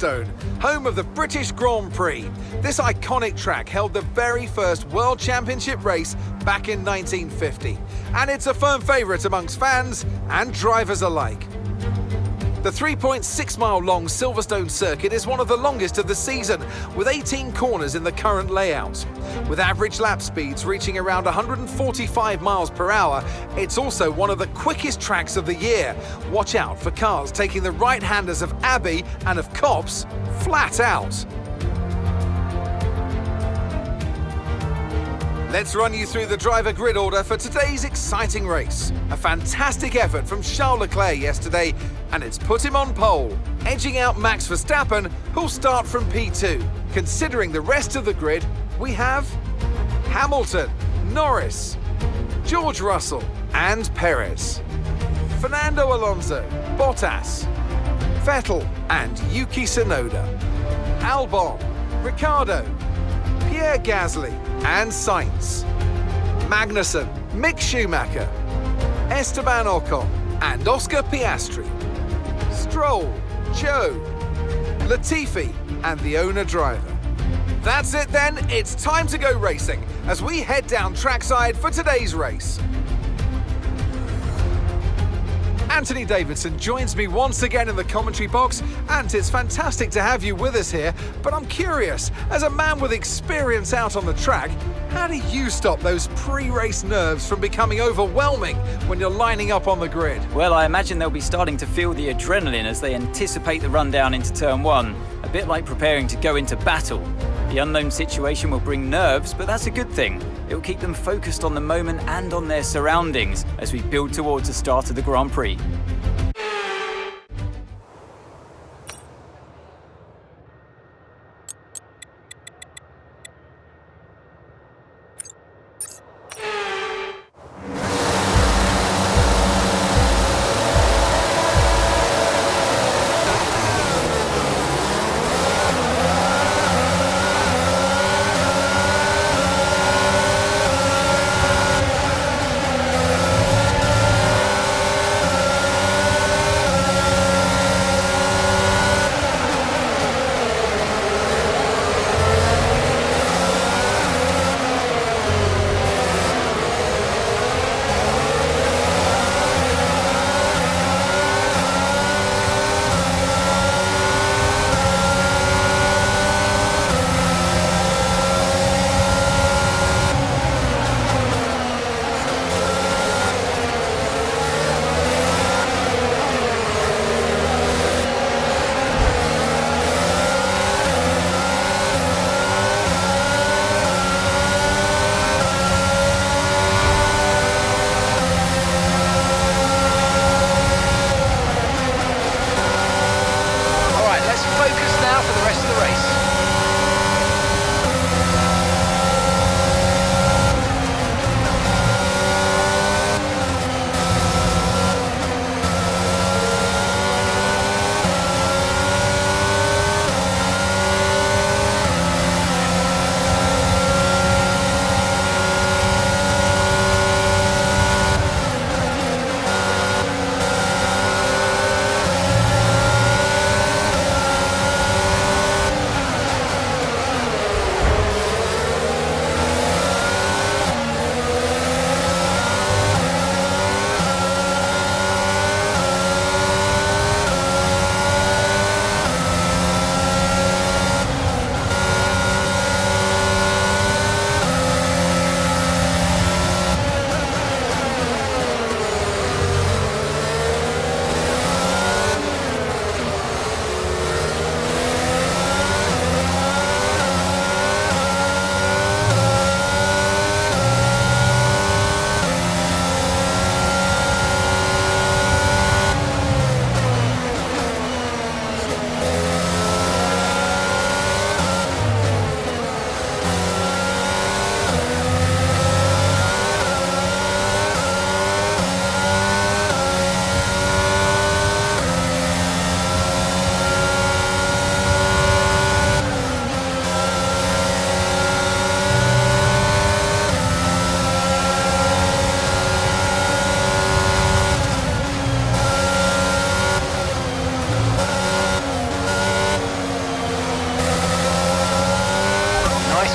Silverstone, home of the British Grand Prix. This iconic track held the very first World Championship race back in 1950, and it's a firm favourite amongst fans and drivers alike. The 3.6-mile-long Silverstone circuit is one of the longest of the season, with 18 corners in the current layout. With average lap speeds reaching around 145 miles per hour, it's also one of the quickest tracks of the year. Watch out for cars taking the right-handers of Abbey and of Copse flat out. Let's run you through the driver grid order for today's exciting race. A fantastic effort from Charles Leclerc yesterday, and it's put him on pole, edging out Max Verstappen, who'll start from P2. Considering the rest of the grid, we have Hamilton, Norris, George Russell, and Perez, Fernando Alonso, Bottas, Vettel, and Yuki Tsunoda, Albon, Ricciardo, Pierre Gasly, and Sainz, Magnussen, Mick Schumacher, Esteban Ocon, and Oscar Piastri, Stroll, Joe, Latifi, and the owner-driver. That's it then, it's time to go racing as we head down trackside for today's race. Anthony Davidson joins me once again in the commentary box, and it's fantastic to have you with us here, but I'm curious, as a man with experience out on the track, how do you stop those pre-race nerves from becoming overwhelming when you're lining up on the grid? Well, I imagine they'll be starting to feel the adrenaline as they anticipate the rundown into turn one, a bit like preparing to go into battle. The unknown situation will bring nerves, but that's a good thing. It will keep them focused on the moment and on their surroundings as we build towards the start of the Grand Prix.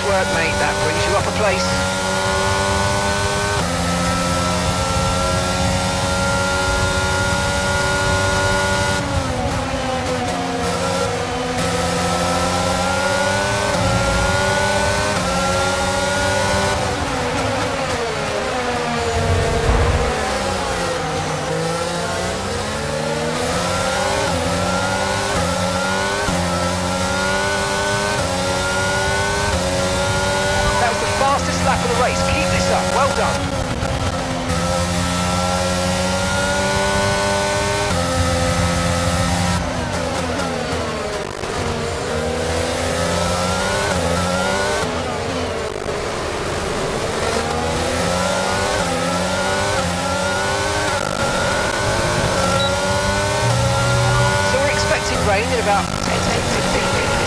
work, mate. That brings you up a place. Lap of the race. Keep this up. Well done. So we're expecting rain in about 10-15 minutes.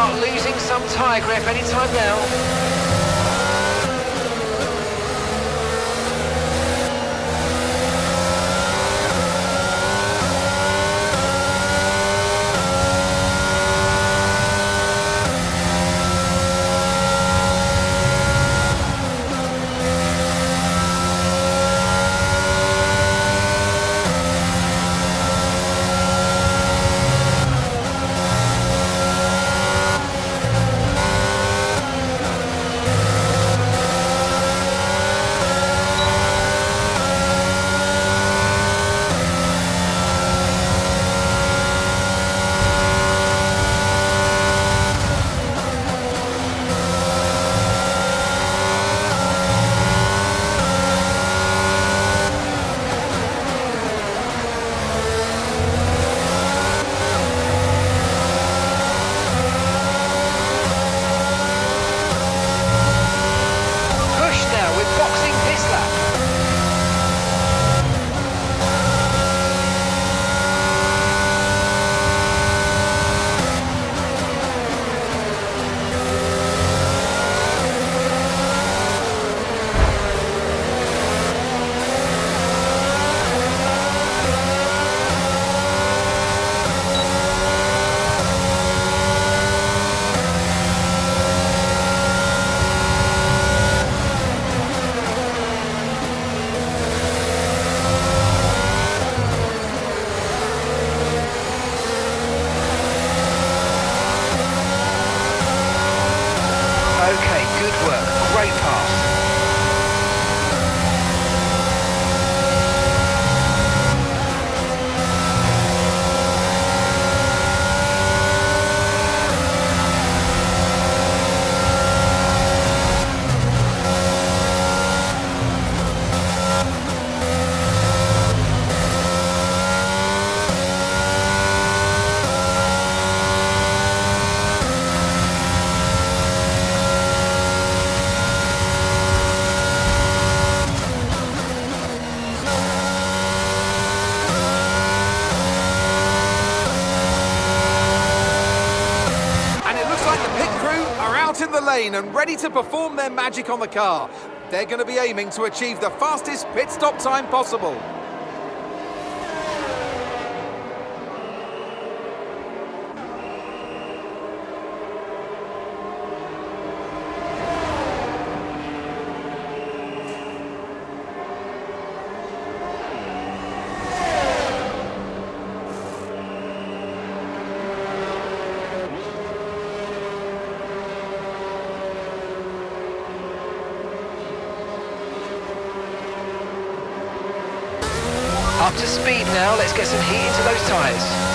start losing some tyre grip anytime now. Good work. Great pass. In the lane and ready to perform their magic on the car. They're going to be aiming to achieve the fastest pit stop time possible. Up to speed now, let's get some heat into those tyres.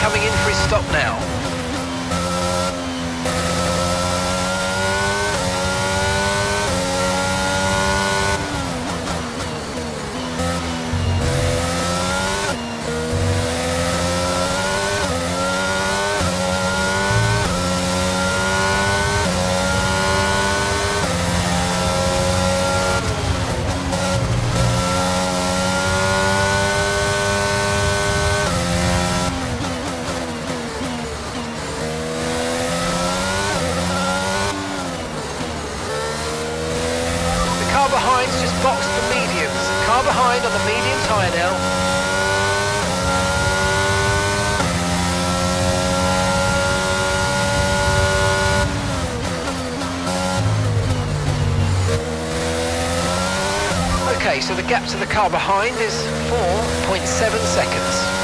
Coming in for his stop now. Behind's just boxed the mediums. Car behind on the medium tyre now. Okay, so the gap to the car behind is 4.7 seconds.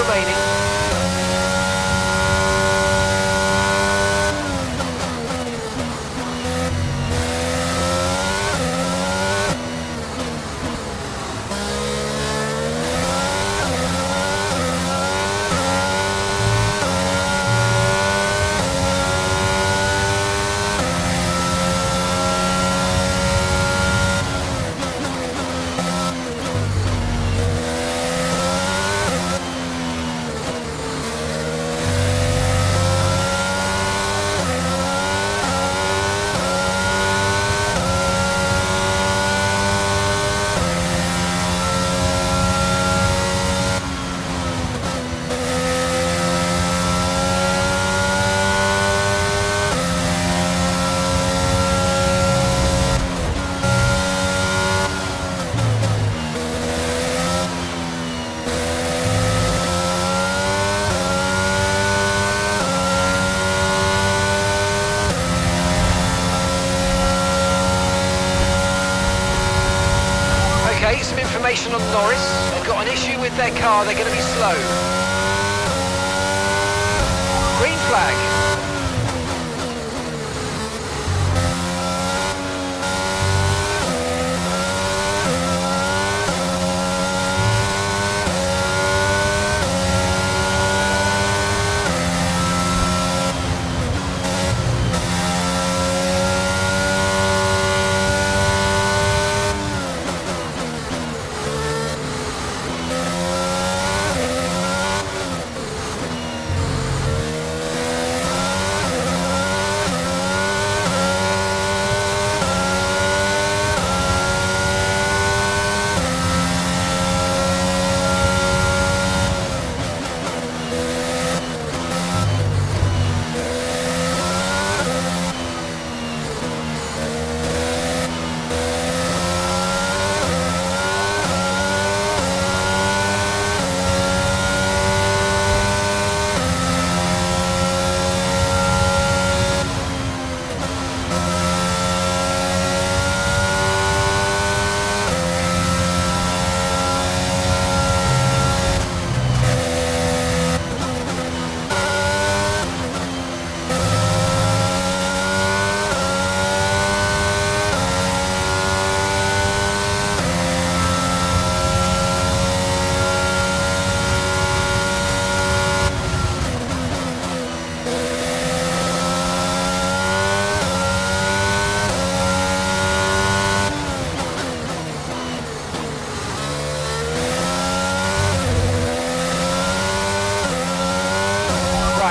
remaining. Okay, some information on Norris. They've got an issue with their car, they're going to be slow. Green flag.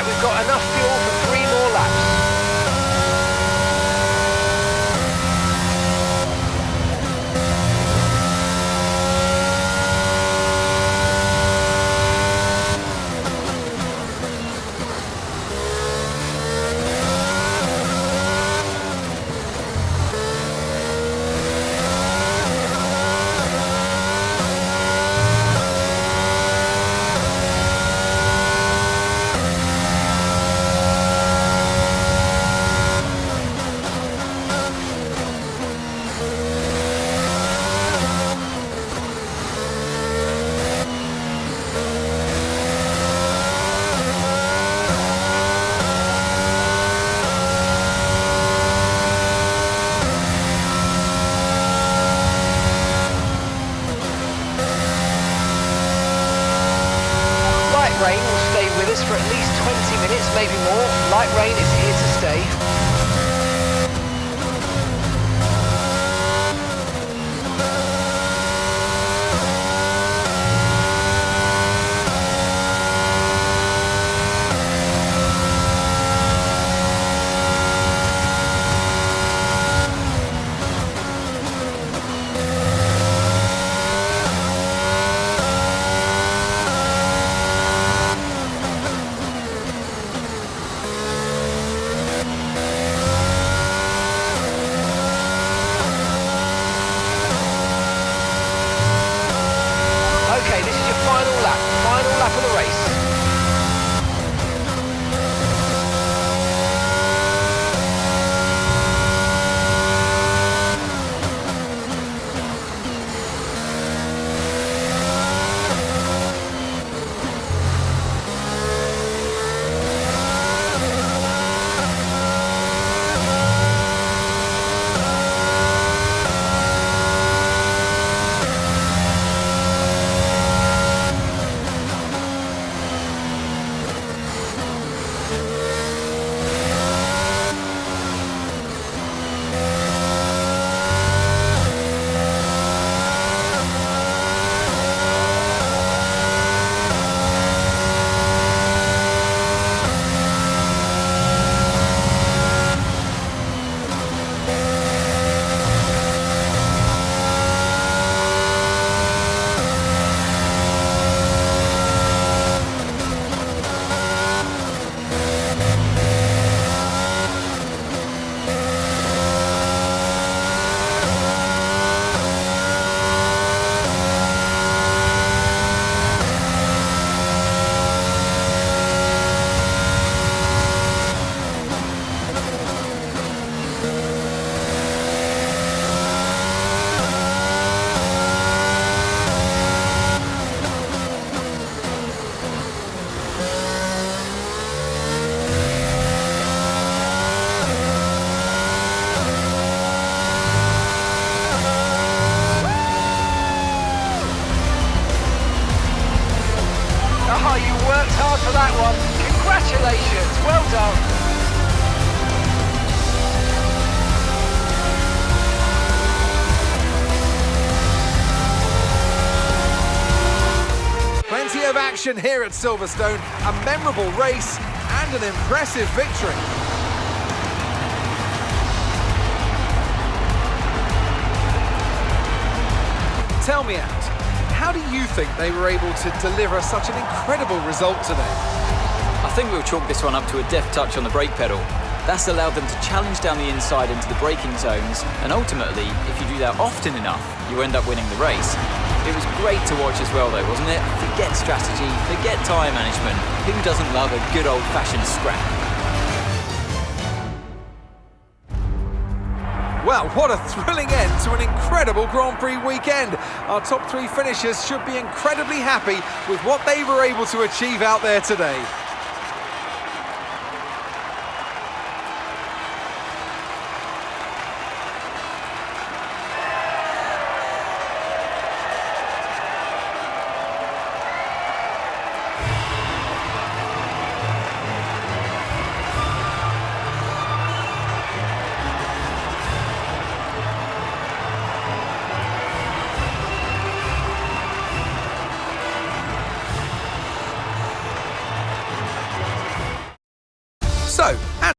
We've got enough fuel for 3 more laps. Rain will stay with us for at least 20 minutes, maybe more. Light rain is here to stay. that one. Congratulations, well done. Plenty of action here at Silverstone, a memorable race and an impressive victory. Tell me, Ant, how do you think they were able to deliver such an incredible result today? I think we'll chalk this one up to a deft touch on the brake pedal. That's allowed them to challenge down the inside into the braking zones, and ultimately, if you do that often enough, you end up winning the race. It was great to watch as well though, wasn't it? Forget strategy, forget tyre management. Who doesn't love a good old-fashioned scrap? Well, what a thrilling end to an incredible Grand Prix weekend. Our top three finishers should be incredibly happy with what they were able to achieve out there today. So,